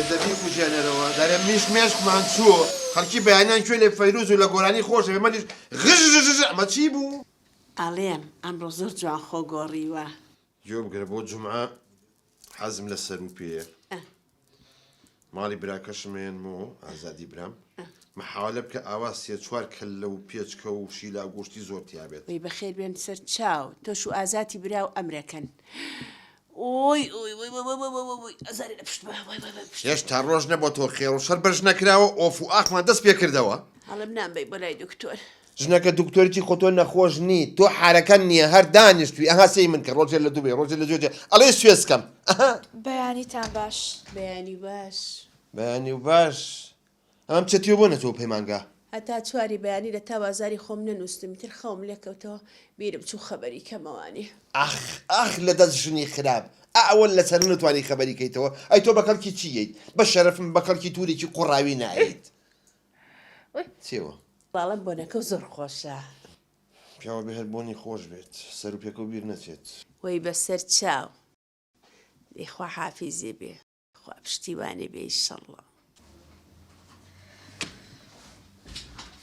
دەبی کوژێنەرەوە دەرە مێشکمان چووە خەڵکی بەیانیان کوێ لێ فەیروز و لە گۆرانی خۆشە بێمەنیش غژ ئەمە چی بوو؟ ئەڵێم ئەمڕۆ زۆر جوان خۆگۆڕیوە. گوێ بگرە بۆ جومعە حەزم لە سەر و پێیە. ماڵی براکەشمێنمەوە ئازادی برام محاولە بکە ئاوا سێ چوار کەللە و پێچکە و شیلا گۆشتی زۆر تیابێت. وەی بەخێر بێن سەر چاو تۆش و ئازاتی برا و ئەمرەکەن. ئۆی ئەزاری لە پشت هێشتا ڕۆژ نەبووە تۆ خێڕ و شەر بەرژ نەکراوە ئۆف و ئاخمان دەست پێ کردەوە. هەڵم نامبەی بۆ لای دکتۆر. ژنەکە دکتۆریی خۆ تۆ نەخۆش نی تۆ حارەکەن نییە هەر دانیشتوی ئەها سەی من کە ڕۆژێ لە دووبێ ڕۆژێ لە جۆجێ ئەڵێ سوێزکەم بەیانیتان باش بەیانی باش بەیانی و باش ئەمەم چەتیۆ بۆ نەتەوە پەیمانگا هەتا چواری بەیانی لە تاوازاری خۆم نەنووسم تر خەوم لێکەوتەوە بیرم چوو خەبەری کەمەوانی. ئاخ لە دەست ژنی خراپ ئەوەل لەسەر نتوانی خەبەری کەیتەوە ئەی تۆ بەکەڵکی چییت بە شەرفم بەکەڵکی توورێکی قوڕاوی نایت چێوە باڵم بۆنەکە زۆر خۆشە پیاوە بێ هەر بۆنی خۆش بێت سەر و پێکە و بیر نەچێت وەی بەسەر چاو دەیخوا حافیزێ بێ خوا پشتیوانێ بێ ئیشەڵڵا.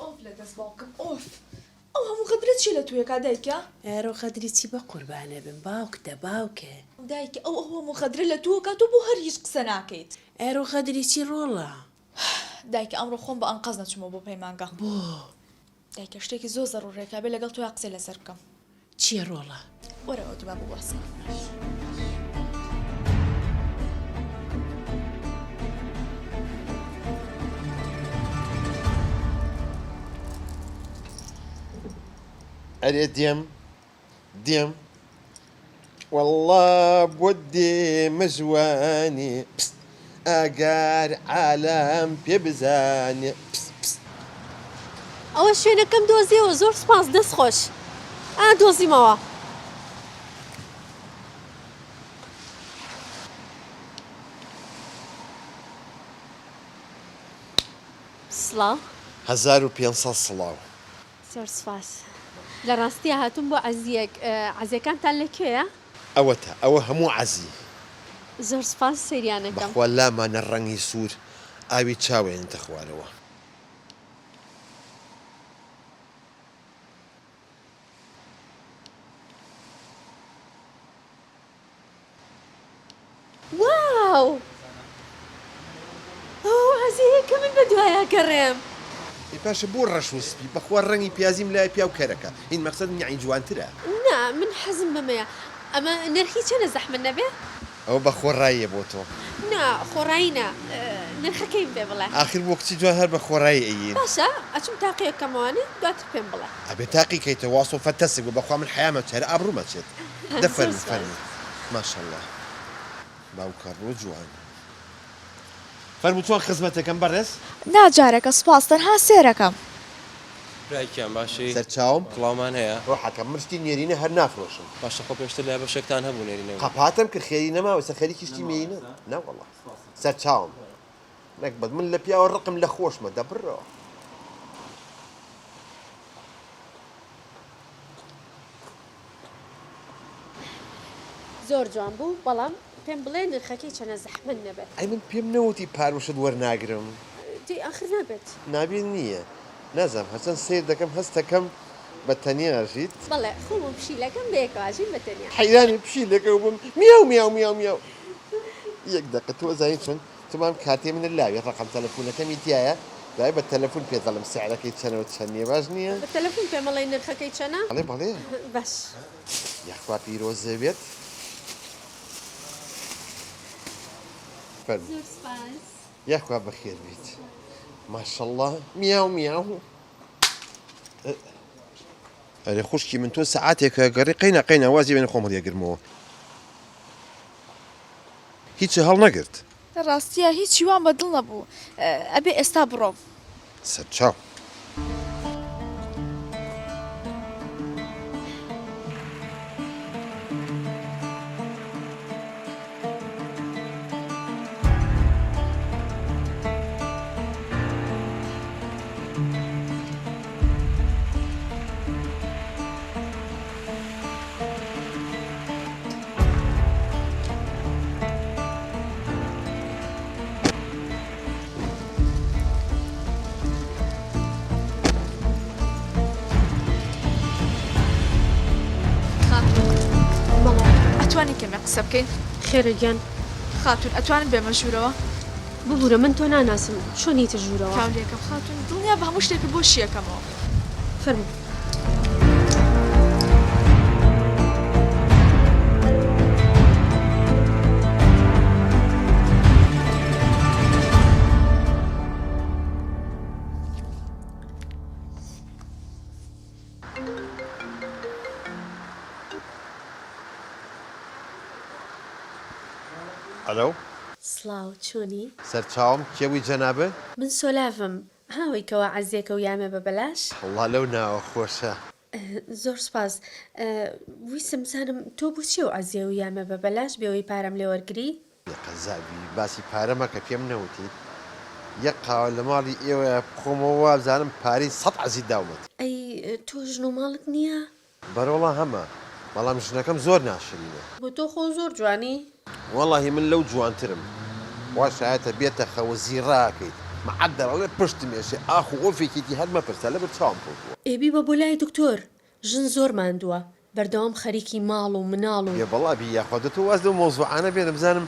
ئۆف لە دەست باوکم ئۆف ئەو هەموو خەدرت چی لە توێکا دایکە؟ ئێرۆ خەدری چی بە قوربانە بم باوکتە باوکە دایکە ئەو هەموو خەدرە لە تووەکە تۆ بۆ هەر هیچ قسە ناکەیت. ئێرۆ خەدری چی ڕۆڵە؟ دایکە ئەمڕۆ خۆم بە ئەنقەز نەچمەوە بۆ پەیمانگا. بۆ؟ دایکە شتێکی زۆر زەڕوڕێکا بێ لەگەڵ تۆ قسەی لەسەر بکەم. چییە ڕۆڵە؟ وەرەوە تو با بوەسە. ئەرێ دێم والله بۆ دێمە ژوانی ئەگەر عالەم پێ بزانێ ئەوە شوێنەکەم دۆزیەوە زۆر سپاس دەست خۆش دۆزیمەوە. سڵاو 1500 سڵاو زۆر سپاس لە ڕاستیە هاتووم بۆ عەزیەکانتان لەکوێیە؟ ئەوە هەموو عەزی زۆر سپاس سەیریانەکەم بەخوا لامانە ڕەنگی سوور ئاوی چاوێنتە خوارەوە. واو ئەو عەزیەکە من بە دوایە گەڕێم. پاشە بۆ ڕەشوسپی بەخوا ڕەنگی پیازیم لای پیا و کەرەکە هین مەقسەد نیعی جوانترە. نا من حەزم بەمەیە ئەمە نرخی چەنە زەحمە نەبێ؟ ئەو بە خۆڕاییە بۆ تۆ. نا خۆڕایی نرخەکەی بێ بڵێ. ئاخر بۆ کچی جوان هەر بە خۆڕایی ئەیین. باشە ئەچم تاقیەکەمەوانێت دواتر پێم بڵێ. ئەبێ تاقی کەیتە واسۆ فەتەسێک بۆ بەخوا من حیامە چێرە ئابڕوومەچێت دەفەرمی ماشەڵڵا باوکە ڕۆ جوان. فەرموو چۆن خزمەتەکەم بەڕێز؟ ناجارێکە سپاس تەنها سێرەکەم. برایکیان باشی سەرچاوم کڵاومان هەیە ڕۆحەکەم مشتی نێرینە هەر نافرۆشم. باشە خۆ پێشتر لای بەشێکتان هەبوو نێرینەوە قەپاتم کە خێری نەماوە سەخەریکی شتی مێینە نەوەڵڵا سەرچاوم نەکبەت من لە پیاوە ڕقم لە خۆشمە دەبڕەوە. زۆر جوان بوو بەڵام پێم بڵێ نرخەکەی چەنە زەحمە نەبێت. ئەی من پێم نەوتی پاروشت وەرناگرم دی ئاخر نابێت. نابێت نییە نازانم هەچەند سیر دەکەم هەستەکەم بە تەنیاژیت بەڵێ خۆم پشیلەکەم بەیەکواژین بە تەنیا حەیرانی پشیلەکە بم میاو میاو میاو میاو یەک دەقە تۆ زانین چۆن تمام کاتێ منە لاوی ڕقم تەلەفۆنەکەمی تایە دوای بە تەلەفۆن پێ دەڵم سیعرەکەی چەنەوە چەند نییە باش نییە بە تەلەفۆن پێم بڵێ نرخەکەی چەنە؟ بەڵێ بەڵێ باش یەخوا پیرۆزێ بێت فەرموو زۆر سپاس یەخوا بەخێر بیت ماشەڵڵا میاو میاو. ئەرێ خوشکی من تۆ سەعاتێکە گەڕی قەینە وازی بێنە خۆم هەڵیەگرمەوە هیچ هەڵ نەگرت. ڕاستیە هیچی وان بەدڵ نەبوو ئەبێ ئێستا بڕۆم. سەرچاو ئەتوانی کەمێ قسە بکەین خێرەگیان خاتون ئەتوانن بێمە ژوورەوە ببوورە من تۆ ناناسم چۆنیتە ژوورەوە کاولێکم خاتون دڵنیا بە هەموو شتێکت بۆ شیەکەمەوە فەرموو ئەلو سڵاو چۆنی؟ سەرچاوم کێوی جەنابێ من سۆلافم هاوێکەوە عەزیەکە و یامە بە بەلاش وڵا لەو ناوە خۆشە زۆر سپاس ویسم بزانم تۆ بچی و عەزیە و یامە بە بەلاش بێەوەی پارەم لێ وەرگری؟ قەزابی باسی پارەمە کە پێم نەوتی یەک قاوە لە ماڵی ئێوە بخۆمەوە وا بزانم پارەی 100 عەزی داومت ئەی تۆ ژن و ماڵت نییە؟ بەرەوەڵا هەمە بەڵام ژنەکەم زۆر ناشرینە بۆ تۆ خۆ زۆر جوانی؟ وەڵاهی من لەو جوانترم وا شایەتە بێتە خەوەزی ڕاکەیت مەعەدەڵێ پشت مێشێ ئاخ و ئۆفێکێتی هەر مەپرسە لەبەر چاوم کەوتووە ئێبی بە بۆ لای دکتۆر ژن زۆر ماندووە بەردەوام خەریکی ماڵ و مناڵ و یە بەڵابی یاخۆدە تۆ واز لەو مۆزوعانە بێنە بزانم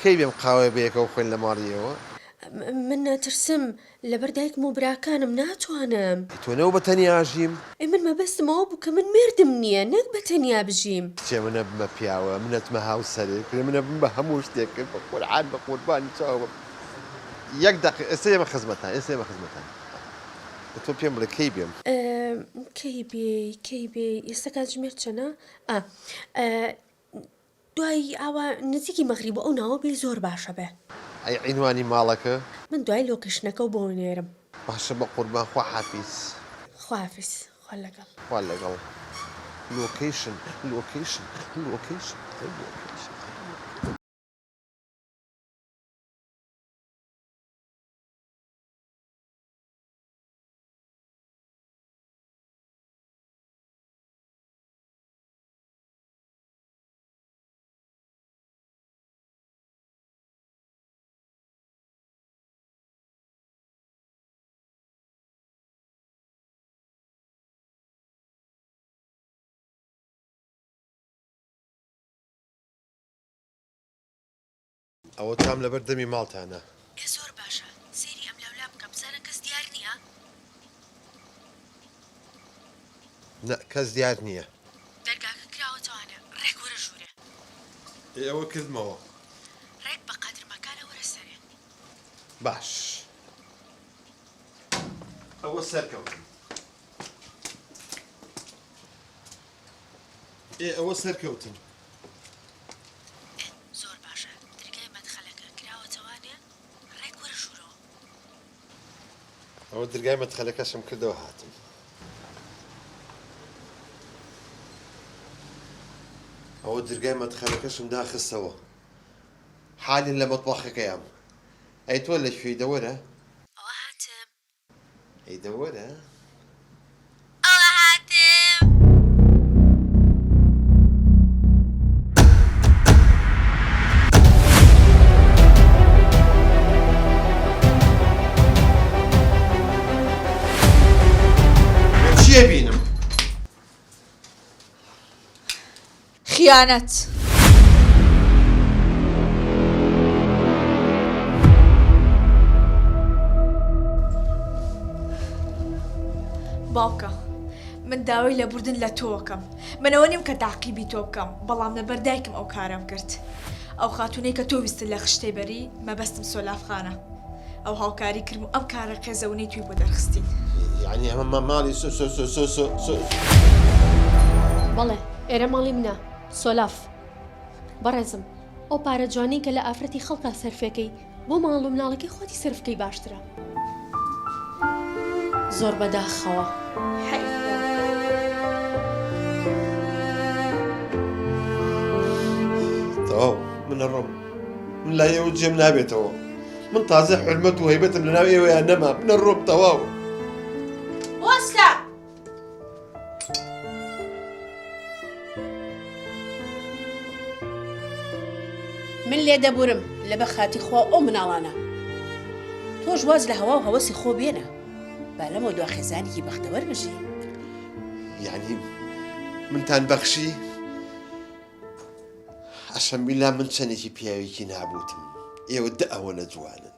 کەی بێم قاوە بەیەکەوە خوێن لە ماڵیەوە من نەترسم لەبەر دایکم و براکانم ناتوانم تۆنەوە بە تەنیا ژیم ئەی من مەبەستمەوە بوو کە من مردم نییە نەک بە تەنیا بژیم کچێ منە بمە پیاوە منەتمە هاوسەرێک منە بم بە هەموو شتێک بە قورعان بە قوربانی چاوە یەک دقیقە ئێستا ئێمە خزمەتان ئێستا ئێمە خزمەتان تۆ پێم بڵێ کەی بێم کەی بێ ئێستا کات ژمێر چەنە دوای ئاوا نزیکی مەغریب ئەو ناوە بێ زۆر باشە بێ ئەی عینوانی ماڵەکە من دوای لۆکیشنەکە و بۆ نێرم باشە بە قوربان خوا حافیز خوافیز خوا لەگەڵ خوا لەگەڵ لۆکیشن لۆکیشن لۆکیشن لۆکیشن ئەوە تام لەبەر دەمی ماڵتانە زۆر باشە سێری ئەم لەولا بکە بزانە کەس دیار نییە نە کەس دیار نییە دەرگاکە کراوەتەوانە ڕێک وەرە ژوورێ ئێوە کردمەوە ڕێک بە قەدر مەکانە وەرە سەرێ باش ئەوە سەرکەوتن ئەوە سەرکەوتن زۆر باشە دەرگای مەدخەلەکە کراوەتەوانێ ڕێک وەرە ژوورەوە ئەوە دەرگای مەدخەلەکەشم کردەوە هاتم ئەوە دەرگای مەدخەلەکەشم داخستەوە حالین لە مەتبەخەکەیام ئەی تۆ لە کوێی دەوەرە ئەوە هاتم ئەی دەوەرە ئەوە هاتم چیە بینم خیانەت باوکە من داوای لەبوردن لە تۆکەم منەوە نیم کە تاقیبی تۆ بکەم بەڵام لەبەر دایکم ئەو کارم کرد ئەو خاتونەی کە تۆ ویستن لە خشتەی بەری مەبەستم سۆلافخانە ئەو هاوکاری کردم و ئەم کارە قێزەونەی توی بۆ دەرخستین یعنی ئەمە ماڵی بەڵێ ئێرە ماڵی منە سۆلاف بەڕێزم ئەو پارە جوانی کە لە ئافرەتی خەڵکا سەرفەکەی بۆ ماڵ و مناڵەکەی خۆتی سرفکەی باشترە زۆر بەداخەوە تەواو منە ڕۆم من لای ئێوە جێم نابێتەوە من تازە حرمەت و هەیبەتم لە ناو ئێوەیان نەما منە ڕۆم تەواو وەستا من لێ دەبورم لە بە خاتی خوا ئەو مناڵانە تۆش واز لە هەوا و هەوەسی خۆ بێنە با لەمە دوا خێزانێکی بەختەوەر بژی یعنی منتان بەخشی ئەشەمبیلا من چەندێکی پیاوێکی نابوتم ئێوە ئەوە نە جوانن